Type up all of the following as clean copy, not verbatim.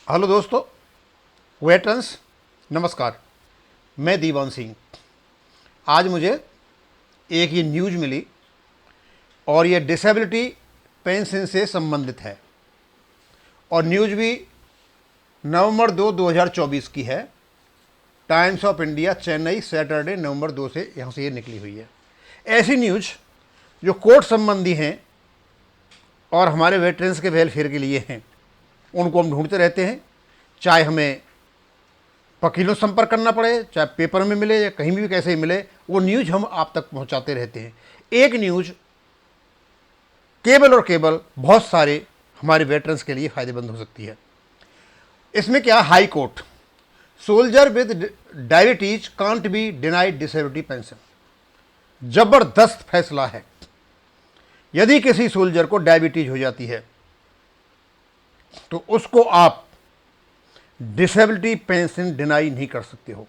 Hello दोस्तों, veterans नमस्कार। मैं दीवान सिंह। आज मुझे एक ये न्यूज़ मिली और ये डिसेबिलिटी पेंशन से संबंधित है और न्यूज़ भी नवंबर 2 2024 की है। Times of India Chennai, Saturday November 2 से यहाँ से ये निकली हुई है। ऐसी न्यूज़ जो कोर्ट संबंधी हैं और हमारे वेटरन्स के वेलफेयर के लिए हैं, उनको हम ढूंढते रहते हैं। चाहे हमें वकीलों से संपर्क करना पड़े, चाहे पेपर में मिले या कहीं भी कैसे ही मिले, वो न्यूज़ हम आप तक पहुंचाते रहते हैं। एक न्यूज़ केवल और केवल बहुत सारे हमारे वेटरन्स के लिए फ़ायदेमंद हो सकती है। इसमें क्या, high court, soldier with diabetes can't be denied disability pension. जबरदस्त फैसला है। यदि किसी सोल्जर को डायबिटीज हो जाती है तो उसको आप डिसेबिलिटी पेंशन डिनाई नहीं कर सकते हो।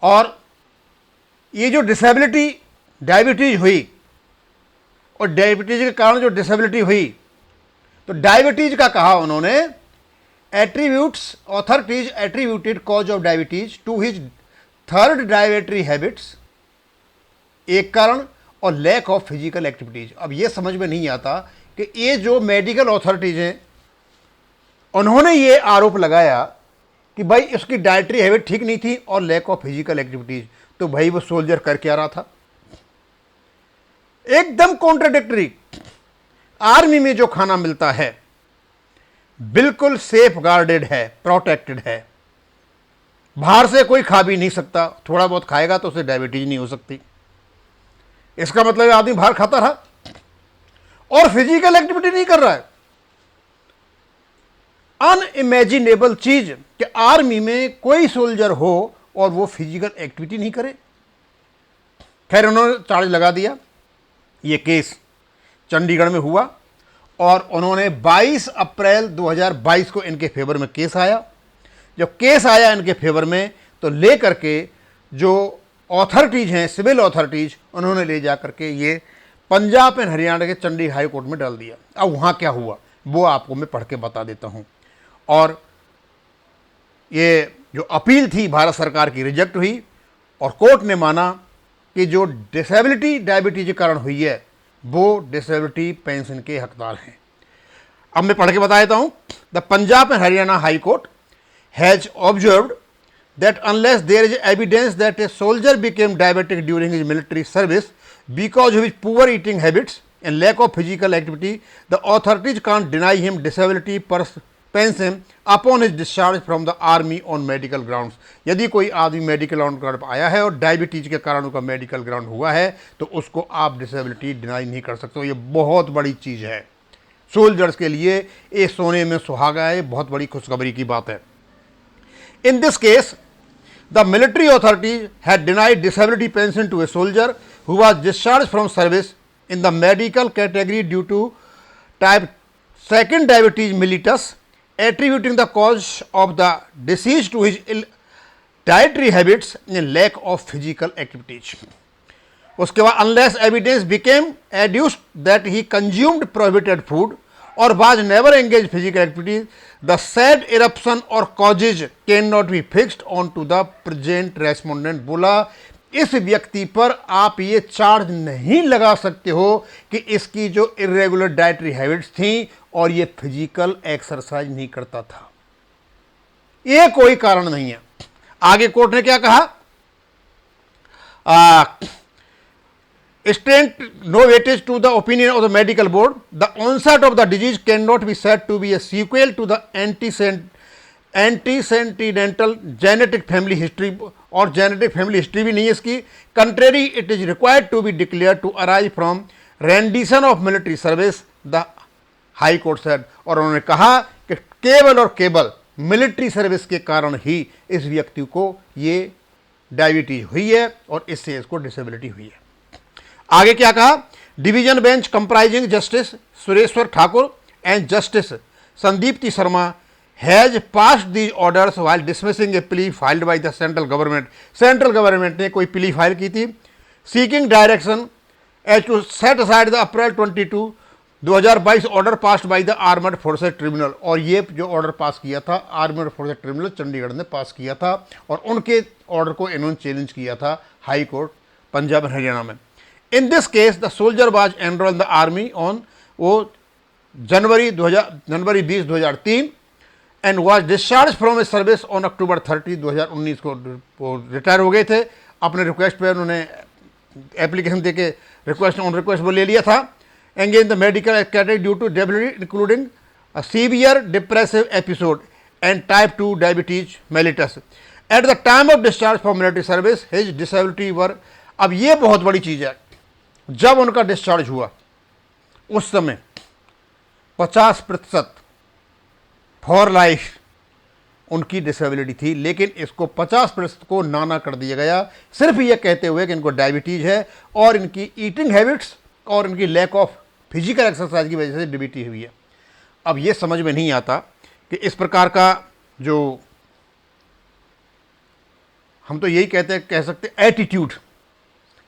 और ये जो डिसेबिलिटी डायबिटीज हुई और डायबिटीज के कारण जो डिसेबिलिटी हुई, तो डायबिटीज का कहा उन्होंने, attributes authorities attributed cause of diabetes to his third dietary habits, एक कारण, और लैक ऑफ फिजिकल एक्टिविटीज। अब ये समझ में नहीं आता कि ये जो मेडिकल अथॉरिटीज हैं उन्होंने ये आरोप लगाया कि भाई इसकी डाइटरी हैबिट ठीक नहीं थी और लैक ऑफ फिजिकल एक्टिविटीज, तो भाई वो सोल्जर कर क्या रहा था? एकदम कॉन्ट्राडिक्टरी। आर्मी में जो खाना मिलता है बिल्कुल सेफ गार्डेड है, प्रोटेक्टेड है, बाहर से कोई खा भी नहीं सकता। थोड़ा बहुत खाएगा तो उसे डायबिटीज नहीं हो सकती। इसका मतलब आदमी बाहर खाता रहा और फिजिकल एक्टिविटी नहीं कर रहा है। अनइमेजिनेबल चीज कि आर्मी में कोई सोल्जर हो और वो फिजिकल एक्टिविटी नहीं करे। खैर, उन्होंने चार्ज लगा दिया। ये केस चंडीगढ़ में हुआ और उन्होंने 22 अप्रैल 2022 को इनके फेवर में केस आया। जब केस आया इनके फेवर में तो ले करके जो अथॉरिटीज हैं, सिविल अथॉरिटीज, उन्होंने ले जा करके ये पंजाब एंड हरियाणा के चंडीगढ़ हाई कोर्ट में डाल दिया। अब वहाँ क्या हुआ वो आपको मैं पढ़ के बता देता हूँ। और ये जो अपील थी भारत सरकार की रिजेक्ट हुई और कोर्ट ने माना कि जो डिसेबिलिटी डायबिटीज के कारण हुई है वो डिसेबिलिटी पेंशन के हकदार हैं। अब मैं पढ़ के बता देता हूँ। The Punjab and Haryana high court has observed that unless there is evidence that a soldier became diabetic during his military service because of his poor eating habits and lack of physical activity, the authorities can't deny him disability pension upon his discharge from the army on medical grounds. यदि कोई आदमी medical ground पर आया है और diabetes के कारण उसका मेडिकल ग्राउंड हुआ है तो उसको आप डिसेबिलिटी डिनाई नहीं कर सकते हो। ये बहुत बड़ी चीज़ है सोल्जर्स के लिए। ये सोने में सुहागा है, बहुत बड़ी खुशखबरी की बात है। In this case, the military authorities had denied disability pension to a soldier who was discharged from service in the medical category due to type 2 diabetes mellitus, attributing the cause of the disease to his dietary habits and lack of physical activities. उसके बाद unless evidence became adduced that he consumed prohibited food or was never engaged physical activities, the said eruption or causes cannot be fixed on to the present respondent। बोला इस व्यक्ति पर आप ये charge नहीं लगा सकते हो कि इसकी जो इरेगुलर डाइटरी हैबिट्स थी और ये फिजिकल एक्सरसाइज नहीं करता था। ये कोई कारण नहीं है। आगे कोर्ट ने क्या कहा, extend no weightage to the opinion of the medical board. The onset of the disease cannot be said to be a sequel to the antecedent genetic family history, और genetic family history भी नहीं है इसकी। Contrary, it is required to be declared to arise from rendition of military service, the High Court said। और उन्होंने कहा कि केवल और केवल मिलिट्री सर्विस के कारण ही इस व्यक्ति को ये डायबिटीज हुई है और इससे इसको डिसेबिलिटी हुई है। आगे क्या कहा, division bench comprising justice Sureshwar Thakur and justice Sandeepti Sharma has passed these orders while dismissing a plea filed by the central government. Central government ने कोई प्ली फाइल की थी seeking direction as to set aside the April 22 2022 order passed by the armed forces tribunal, और ये जो order pass किया था armoured forces tribunal Chandigarh ने पास किया था, और उनके ऑर्डर को इन्होंने चैलेंज किया था high court Punjab and Haryana में। In this case the soldier was enrol in the army on वो January 20 2003 and was discharge from a service on October 30 2019 को रिटायर हो गए थे। अपने रिक्वेस्ट पे उन्होंने एप्लीकेशन दे के रिक्वेस्ट ऑन रिक्वेस्ट वो ले लिया था। Engage the medical category due to disability including a severe depressive episode and type 2 diabetes mellitus. At the time of discharge from military service his disability were, अब ये बहुत बड़ी चीज़ है, जब उनका डिस्चार्ज हुआ उस समय 50% फॉर लाइफ उनकी डिसेबिलिटी थी, लेकिन इसको 50% को नाना कर दिया गया, सिर्फ ये कहते हुए कि इनको डायबिटीज़ है और इनकी ईटिंग हैबिट्स और इनकी लैक ऑफ फिजिकल एक्सरसाइज की वजह से डायबिटीज हुई है। अब ये समझ में नहीं आता कि इस प्रकार का जो हम तो यही कह सकते एटीट्यूड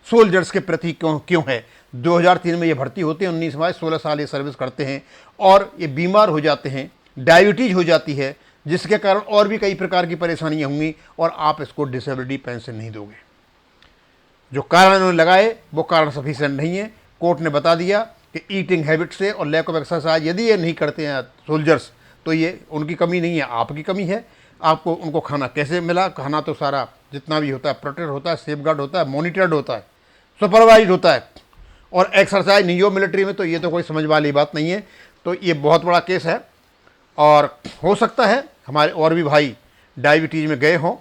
सोल्जर्स के प्रति क्यों है। 2003 में ये भर्ती होते हैं, 19 में 16 साल ये सर्विस करते हैं और ये बीमार हो जाते हैं, डायबिटीज हो जाती है, जिसके कारण और भी कई प्रकार की परेशानियां होंगी, और आप इसको डिसेबिलिटी पेंशन नहीं दोगे। जो कारण उन्होंने लगाए वो कारण सफिशिएंट नहीं है। कोर्ट ने बता दिया कि ईटिंग हैबिट से और लैक ऑफ एक्सरसाइज यदि ये नहीं करते हैं सोल्जर्स, तो ये उनकी कमी नहीं है, आपकी कमी है। आपको उनको खाना कैसे मिला? खाना तो सारा जितना भी होता है प्रोटेक्ट होता है, सेफगार्ड होता है, मॉनिटर्ड होता है, सुपरवाइज होता है, और एक्सरसाइज नहीं हो मिलिट्री में, तो ये तो कोई समझ वाली बात नहीं है। तो ये बहुत बड़ा केस है, और हो सकता है हमारे और भी भाई डायबिटीज़ में गए हों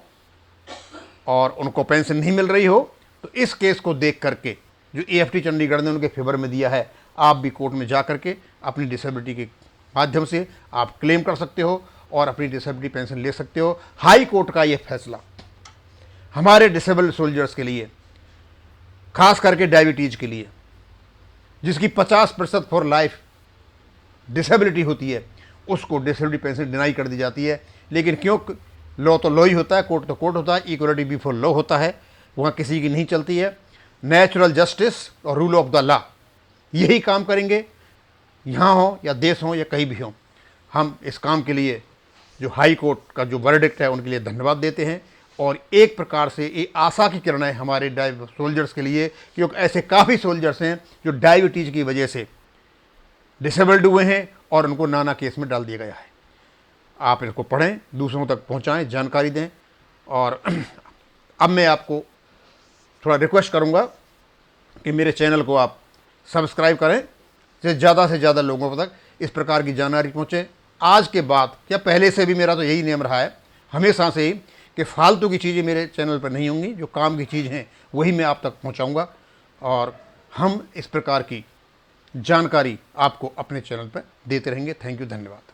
और उनको पेंशन नहीं मिल रही हो, तो इस केस को देख करके जो AFT चंडीगढ़ ने उनके फेवर में दिया है, आप भी कोर्ट में जा करके अपनी डिसेबिलिटी के माध्यम से आप क्लेम कर सकते हो और अपनी डिसेबिलिटी पेंशन ले सकते हो। हाई कोर्ट का ये फैसला हमारे डिसेबल्ड सोल्जर्स के लिए, खास करके डायबिटीज़ के लिए, जिसकी 50% फॉर लाइफ डिसेबिलिटी होती है, उसको डिसेबिलिटी पेंशन डिनाई कर दी जाती है। लेकिन क्यों? लॉ तो लॉ ही होता है, कोर्ट तो कोर्ट होता है, इक्वलिटी बिफोर लॉ होता है, वहाँ किसी की नहीं चलती है। नेचुरल जस्टिस और रूल ऑफ द लॉ यही काम करेंगे, यहाँ हो या देश हो या कहीं भी हो। हम इस काम के लिए जो हाई कोर्ट का जो वर्डिक्ट है उनके लिए धन्यवाद देते हैं, और एक प्रकार से ये आशा की किरण है हमारे सोल्जर्स के लिए, क्योंकि ऐसे काफ़ी सोल्जर्स हैं जो डायबिटीज़ की वजह से डिसेबल्ड हुए हैं और उनको नाना केस में डाल दिया गया है। आप इसको पढ़ें, दूसरों तक पहुंचाएं, जानकारी दें। और अब मैं आपको थोड़ा रिक्वेस्ट करूंगा कि मेरे चैनल को आप सब्सक्राइब करें, से ज़्यादा लोगों तक इस प्रकार की जानकारी पहुँचे। आज के बाद या पहले से भी मेरा तो यही नियम रहा है हमेशा से ही कि फालतू की चीज़ें मेरे चैनल पर नहीं होंगी, जो काम की चीज़ हैं वही मैं आप तक पहुंचाऊंगा, और हम इस प्रकार की जानकारी आपको अपने चैनल पर देते रहेंगे। थैंक यू, धन्यवाद।